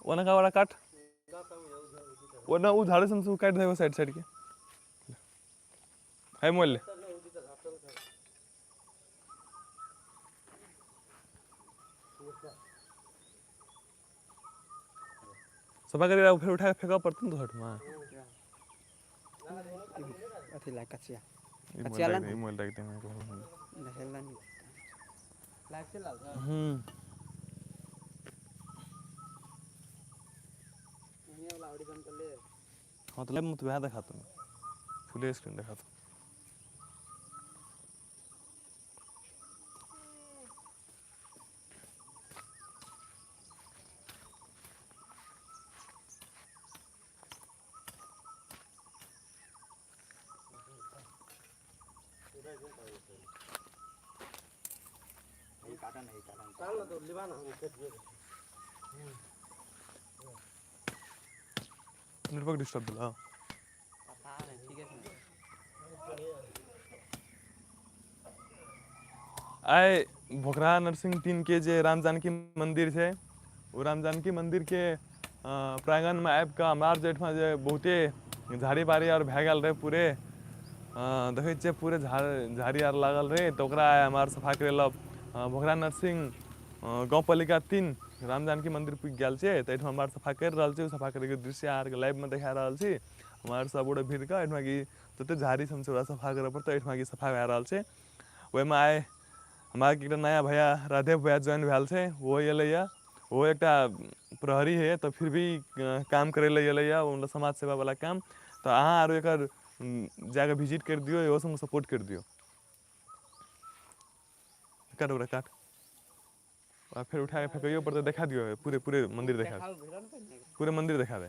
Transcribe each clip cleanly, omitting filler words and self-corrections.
वना का वाला काट वना उ झाड़े से काट दे साइड साइड के है मोल सफा कर फिर उठा के फेंका पड़ता तो हट में अथी ला कचिया कचिया ला मोल रख दे मैं हेला नहीं लाइट से लाल ये वाला ऑडियो बंद कर ले हां तो ले मुझे वहां दिखा तो फुल स्क्रीन दिखा तो काटा नहीं काटा तो लिवा ना नेटवर्क डिस्टर्ब दिला पता नहीं ठीक है आए भोकरा नरसिंह 3 के जे राम जानकी मंदिर है वो राम जानकी मंदिर के प्रांगण में आबि कऽ हमार जेठ में जे बहुते झाड़ी बाड़ी और भए गेल रहे पूरे देखै छियै पूरे झाड़ी आर लागल रहे तो ओकरा हमार सफा करे ला भोकरा नरसिंह गाँव पालिका 3 राम जानकी मंदिर पुगि गेल छै तो एहिठाम हमार सफा कर रहल छै सफा करे के दृश्य आर के लाइव में देखा रहल छी हमार सब गोटे भीड़ के एहिठाम की जते झाड़ी सब छै सफा करे पड़ते एहिठाम की सफा भए रहल छै ओहि में आइ हमारे एक नया भैया राधे भैया ज्वाइन भेल छै वो एलैया वो एक प्रहरी है तो फिर भी काम करे ले एलैया मतलब समाज सेवा वाला काम तो अहाँ आरो एक जाके विजिट कर दियो इहो सब सपोर्ट कर दियो काट ओकरा काट और फिर उठा के फेंकियो पर तो दिखा दियो पूरे पूरे मंदिर दिखा पूरे मंदिर दिखा दे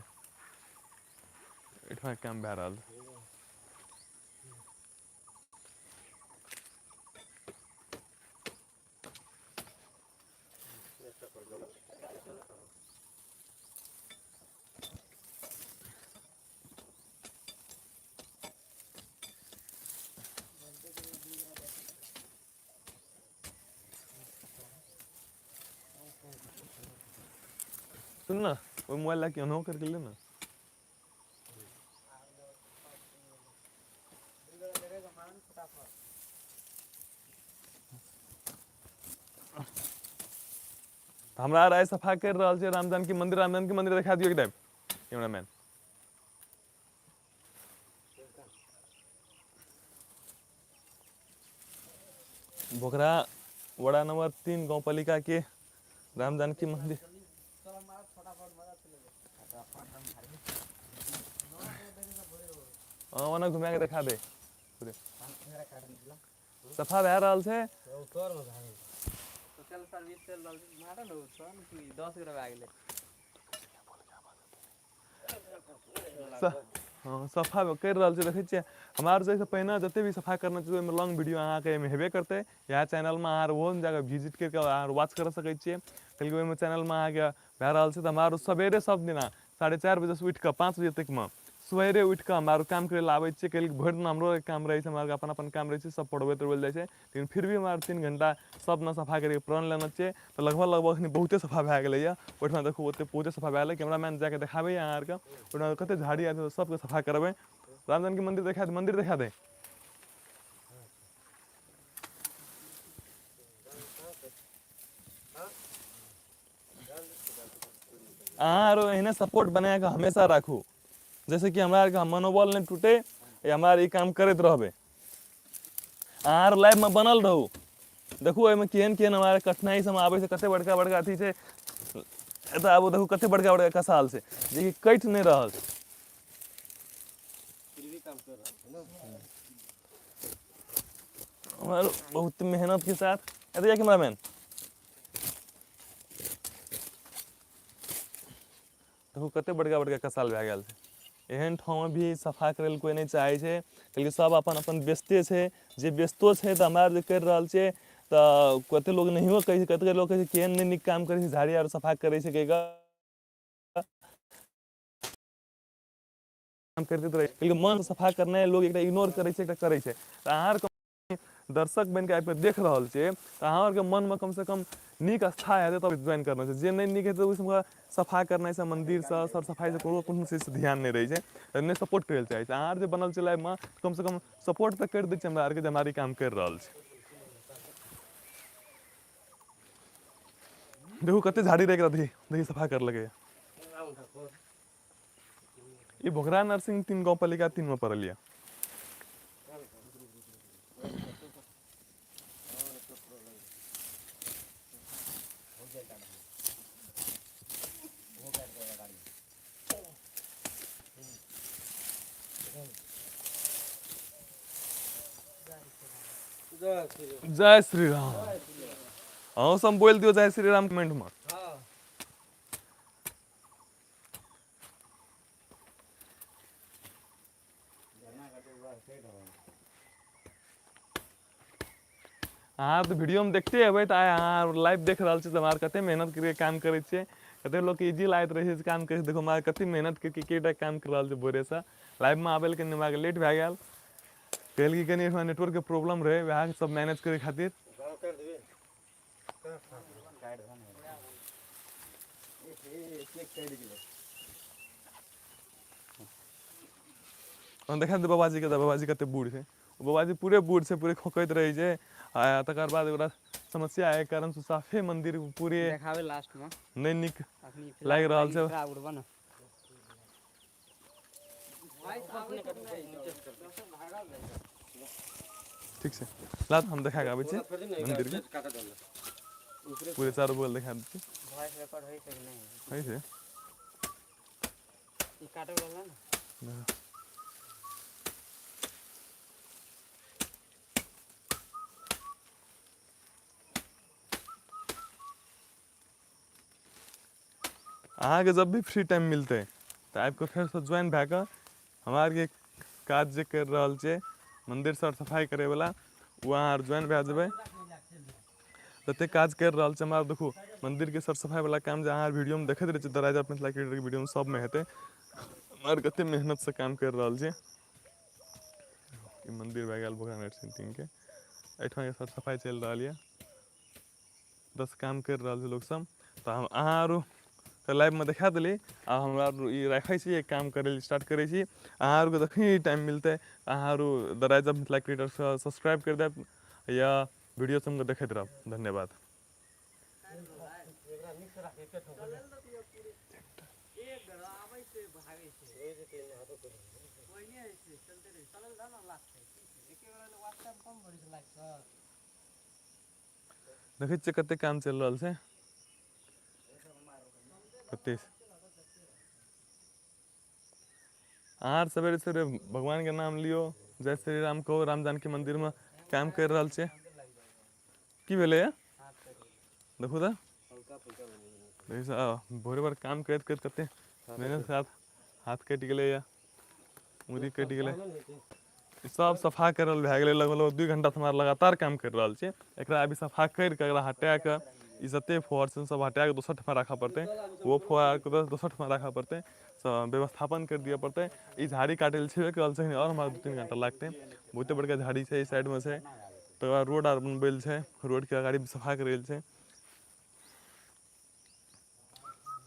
इतना काम भए रहल सुन ना वो मोबाइल लाके ऑन करके ले ना हमरा राय सफा कर रहल छै राम जानकी मंदिर दिखा दियो एक टाइम कैमरामैन भोकरा वड़ा नंबर 3 गांव पालिका के राम जानकी मंदिर वना घुमा के दिखा दे पूरे सफा भए रहल छै सोशल सर्विस से मारा न सन कि 10 ग्राम आ गेले सफा कर रहल छै देखै छियै हमार से पहिने जते भी सफा करना चाहिए ओहिमे लॉन्ग वीडियो अहाँ के एमे हेबे करते यह चैनल में अहाँ ओहो जगह विजिट करके अहाँ वॉच कर सकै छियै कल ओहिमे चैनल में अहाँ के भए रहल छै तऽ हमार सवेरे सब दिना 4:30 बजे से उठ के 5 बजे तक में सवेरे उठ के हमार काम करे ला आबै छियै कल भरि दिन हमरो काम रहे छै हमार अपन अपन काम रहे छै सब पढ़बैत जाइ छै लेकिन फिर भी हमार 3 घंटा सब न सफा करके प्रण लेना चाहिए तो लगभग अखनी बहुते सफा भए गेलै ओहिठाम देखू ओते बहुते सफा भए गेलै कैमरामैन जाके देखाबै अहाँ आर के ओहिठाम कते झाड़ी आर सबके सफा करबै राम जानकी मंदिर दिखा दे अहाँ आरो एहने सपोर्ट बना के हमेशा राखू जैसे कि हमारा आर मनोबल नहीं टूटे हमारा ई काम करते रहबे अहाँ लाइफ में बनल रहू देखू एहिमे केहन केहन हमारे कठिनाई सब आबै छै कते बड़का बड़का अथी छै एतऽ आबू देखू कते बड़का बड़का कसाल छै जे कि कटि नहीं रहल हमारे बहुत मेहनत के साथ एतऽ कैमरामैन देखू कते बड़का बड़का कसाल भए गेल छै एहन ठाव में भी सफा करे कोई नहीं चाहे छै क्योंकि सब अपन अपन व्यस्ते छै जे व्यस्तो छै तऽ हमरा जे कर रहल छै तऽ कते लोग नहियो कहै छै कते लोग कहै छै केहन नहीं नीक काम करे छै झाड़ी आर सफा करे छै काम करते रहे लेकिन मन सफा करना लोग एक इग्नोर करे छै करे छै तऽ अहाँ दर्शक बन के आबि देख रहल छै तऽ अहाँ आरके मनमे कमसँ कम नीक आस्था हेतै तब ज्वाइन करना छै। जे नहीं नीक हेतै ओहिसँ सफा करनाइ से मंदिरसँ सर सफाइसँ कोनो चीजसँ ध्यान नहीं रहै छै, नहि सपोर्ट करै लए चाहै छै। अहाँ आर जे बनल छै लाइवमे कमसँ कम सपोर्ट तऽ करि दै छै हमरा आरके जे हमरा आर ई काम करि रहल छै। देखू कते झाड़ी रहै एकरा देखी सफा करलकै। ई भोकरा नरसिंह 3 गांव पालिका 3 में पड़ल यऽ। जय श्री राम। हाँ सब बोल दियो जय श्री राम कमेंट में। अहाँ तो वीडियो में देखते हेबै तऽ आइ अहाँ लाइव देख रहल छी तऽ हमरा कते मेहनत करके काम करै छियै। कते लोग के इजी लागैत रहे छै काम करे, देखो हमरा कते मेहनत करके केटा काम कर रहल छै भोरे से। लाइव में आबे कनि हमरा लेट भए गेल, कहल कि कनि नेटवर्क के प्रॉब्लम रहे, वएह सब मैनेज करे खातिर। देखा दे बाबाजी के, बाबाजी कते बूढ़ छै। बाबाजी पूरे बूढ़ छै, पूरे खोकैत रहे छै। आ तकर बाद ओकरा समस्या है कारण से साफे मंदिर पूरे देखावे लास्ट में नहीं नीक अखनी लागि फिलहाल रहल लागी छै। खड़ा उड़बा ना। ठीक छै ला हम देखा के आबै छी मंदिर के पूरे चारों बगल देखा दै छी। वॉइस रिकॉर्ड होई छै कि नहीं है छै ई काटे वाला ना। अहाँ के जब भी फ्री टाइम मिलते तऽ आबि कऽ फेर से ज्वाइन भए कऽ हमरा आरके काज जे कर रहल छै मंदिर सर सफाई करे वाला वो अहाँ आर ज्वाइन भए जेबै। जते काज कर रहल छै हमरा देखू मंदिर के सर सफाई वाला काम जे अहाँ वीडियो में देखैत रहे छियै राजा मिथिला क्रिएटर के वीडियो में सब में हेतै। हमरा आर कते मेहनत से काम कर रहल छै। ई मंदिर भए गेल भोला नरसिंह के, एहिठाम के सर सफाई चलि रहल यऽ। बस काम कर रहल छै लोग सब तऽ हम अहाँ आरो लाइव में देखा देली आ हमरा ई रखै छी काम करै लए स्टार्ट करै छी। अहाँ आरके जखन टाइम मिलतै अहाँ आरो द राइज ऑफ मिथिला क्रिएटरसँ सब्सक्राइब करि देब या वीडियो सबके देखैत रहब। धन्यवाद। देखै छियै कते काम चलि रहल छै कते अहाँ आर सवेरे सवेरे भगवान के नाम लियौ, जय श्री राम कहू, राम जानकी मंदिर में काम कर रहल छै। की भेलैया देखू तऽ भोरे भोर काम करैत करैत कते मेहनत के साथ हाथ कटि गेलैया, उंगली कटि गेलै। सब सफा करल भए गेलै, लगभग 2 घंटा से हमरा लगातार काम कर रहल छै। एकरा अभी सफा करि कऽ एकरा हटा कऽ ई जते फुहर छै सब हटा कऽ दोसर ठमा राखऽ पड़तै। ओ फुहार के दोसर ठमा राखऽ पड़तै, व्यवस्थापन कर दिअ पड़तै। ई झाड़ी काटै लए छेबे करल छै और हमरा 2-3 घंटा लागतै। बहुते बड़का झाड़ी छै, ई साइड में छै। तकर बाद रोड आर बनबै छै, रोड के अगाड़ी सफा करै छै।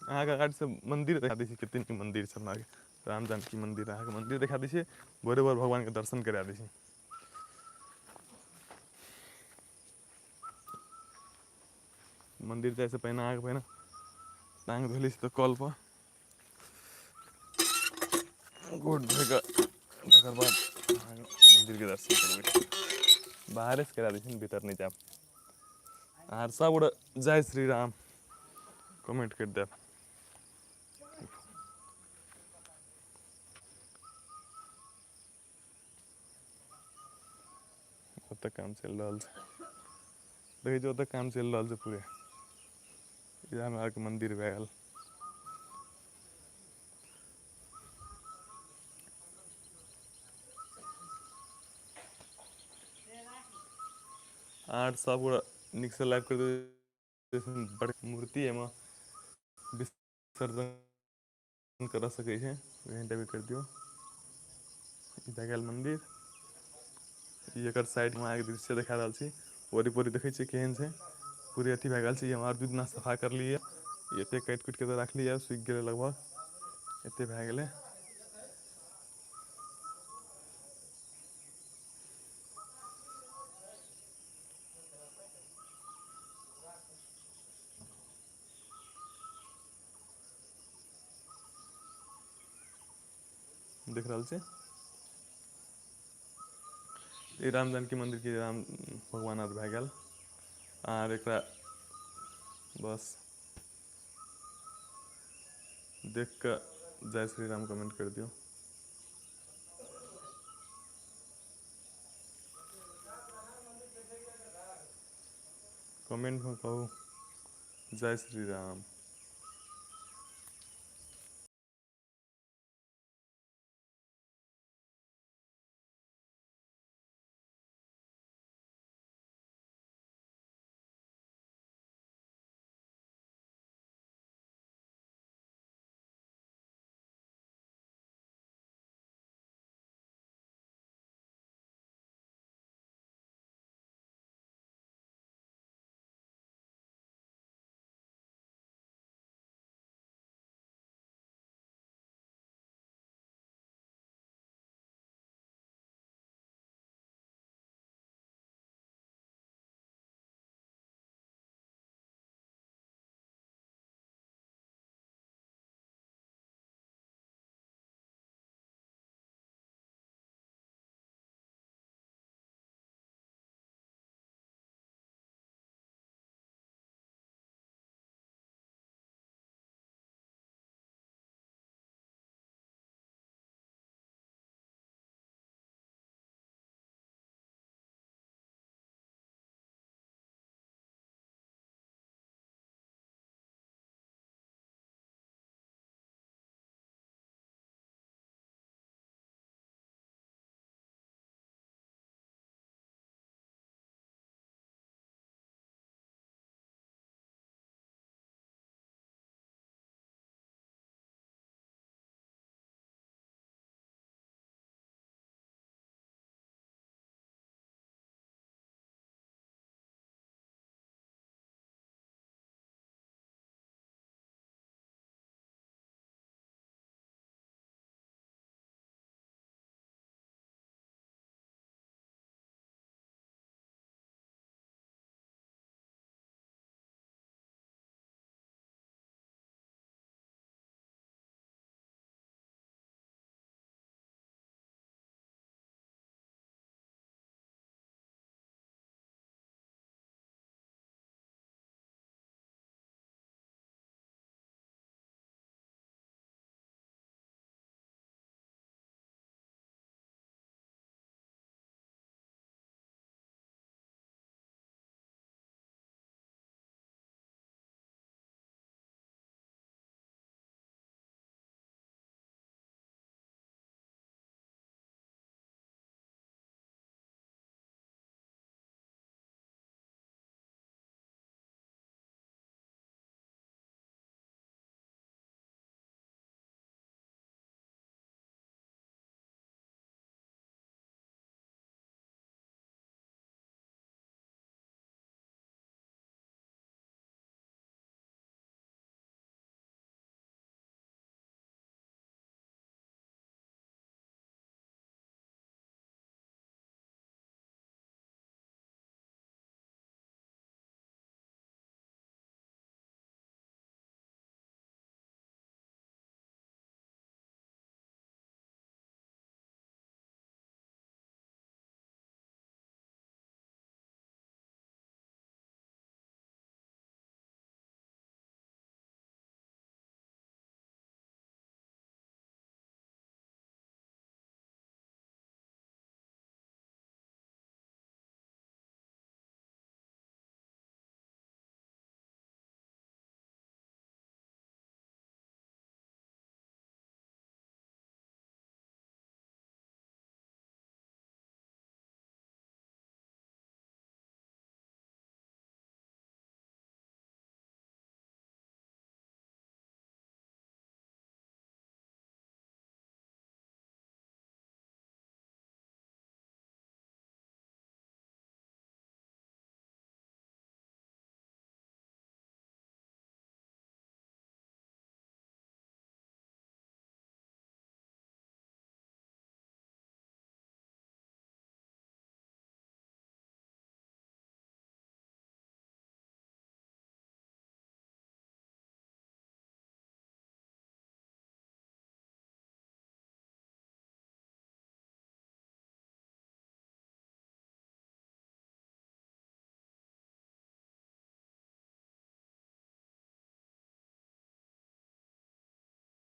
अहाँके अगाड़ी से मंदिर देखा दै छी कते नीक मंदिर छै हमरा आरके। राम जानकी मंदिर अहाँके मंदिर देखा दै छी, भोरे भोर भगवान के दर्शन करा दै छी। मंदिर जाइसँ पहिने अहाँके पहिने टाँग धोइ लै छी तऽ कल पर गोड़ धोइ कऽ तकर बाद मन्दिरके दर्शन करबै। बाहरेसँ करा दै छी, भीतर नहि जायब। आर सब गोटे जय श्री राम कमेंट करि देब। ओतऽ काम चलि रहल छै, देखै छियै ओतऽ काम चलि रहल छै पूरे। इएह हमरा आरके मन्दिर भए गेल। आर सब गोटे नीकसँ लाइव करि देबै, बड़ मूर्ति एहिमे विसर्जन करऽ सकै छै, एहन टाइपके करि दियौ। ई भए गेल मन्दिर, ई एकर साइड में आगे दृश्य देखा रहल छी। ओरी पोरी देखै छी केहन छै, पूरे अथी भए गेल छै। ई हम और 2 दिना सफा करलियै, एते काटि कुटि के तऽ रखलियै, सूखि गेलै लगभग, एते भए गेलै। देख रहल छी ई राम जानकी मंदिर के राम भगवान आर भए गेल। आर एकरा बस देख कऽ जय श्री राम कमेंट कर दियौ। कमेंट में कहू जय श्री राम।